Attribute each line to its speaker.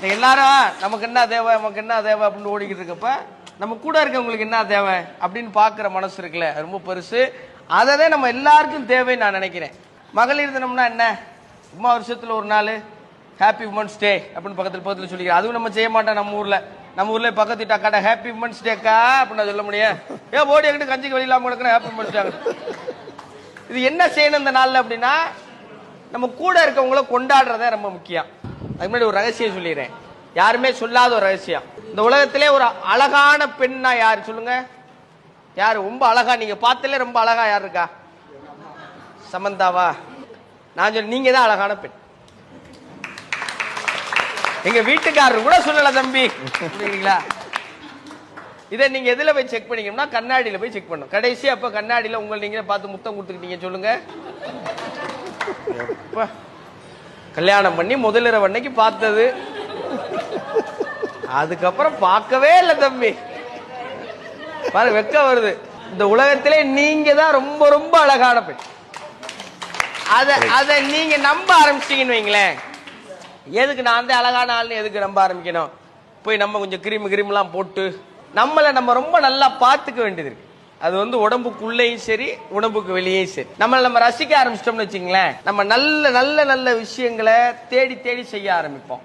Speaker 1: எல்லாரும் நமக்கு என்ன தேவை நமக்கு என்ன தேவை அப்படின்னு ஓடிக்கிட்டு இருக்கப்ப நம்ம கூட இருக்கவங்களுக்கு என்ன தேவை அப்படின்னு பாக்குற மனசு இருக்குல்ல, ரொம்ப பெருசு. அதை நம்ம எல்லாருக்கும் தேவைன்னு நான் நினைக்கிறேன். மகளிர் தினம்னா என்ன, சும்மா வருஷத்துல ஒரு நாள் ஹாப்பி உமன்ஸ் டே அப்படின்னு பக்கத்துல சொல்லிக்கிறேன். அதுவும் நம்ம செய்ய மாட்டோம். நம்ம ஊர்ல பக்கத்து அக்காட்ட ஹாப்பி உமன்ஸ் டேக்கா அப்படின்னு சொல்ல முடியும். ஏன் ஓடி எங்கிட்ட கஞ்சிக்கு வெளியிலாம கிடக்குற ஹாப்பி உமன்ஸ் டே. இது என்ன செய்யணும் இந்த நாள்ல அப்படின்னா, நம்ம கூட இருக்கவங்கள கொண்டாடுறத ரொம்ப முக்கியம். அதுக்கு முன்னாடி ஒரு ரகசியம் சொல்லிடுறேன், யாருமே சொல்லாத ஒரு ரகசியம். இந்த உலகத்திலே ஒரு அழகான பெண்ணா யாரு சொல்லுங்க? யாரு ரொம்ப அழகா, நீங்க பார்த்தாலே ரொம்ப அழகா யார் இருக்கா? சமந்தாவா? நான் சொல்ல, நீங்க தான் அழகான பெண். எங்க வீட்டுக்காரர் கூட சொல்லல தம்பி. இதை நீங்க எதுல போய் செக் பண்ணிக்கணும்னா, கண்ணாடியில போய் செக் பண்ணும். கடைசி அப்ப கண்ணாடியில உங்களை நீங்க பார்த்து முத்தம் கொடுத்துக்கிட்டீங்க சொல்லுங்க. கல்யாணம் பண்ணி முதலிரவு அன்னைக்கு பார்த்தது, அதுக்கப்புறம் பார்க்கவே இல்லை தம்பி. பாரு, வெக்க வருது. இந்த உலகத்திலே நீங்க தான் ரொம்ப ரொம்ப அழகான பெண். அத நீங்க நம்ப ஆரம்பிச்சீங்கன்னு வைங்களேன், எதுக்கு நான் வந்து அழகான ஆள்னு எதுக்கு நம்ப ஆரம்பிக்கணும்? போய் நம்ம கொஞ்சம் கிரீம்லாம் போட்டு நம்மளை நம்ம ரொம்ப நல்லா பார்த்துக்க வேண்டியது இருக்கு. அது வந்து உடம்புக்குள்ளேயும் சரி உடம்புக்கு வெளியேயும் சரி. நம்ம ரசிக்க ஆரம்பிச்சிட்டோம்னு வச்சுங்களேன், நம்ம நல்ல நல்ல நல்ல விஷயங்களை தேடி தேடி செய்ய ஆரம்பிப்போம்.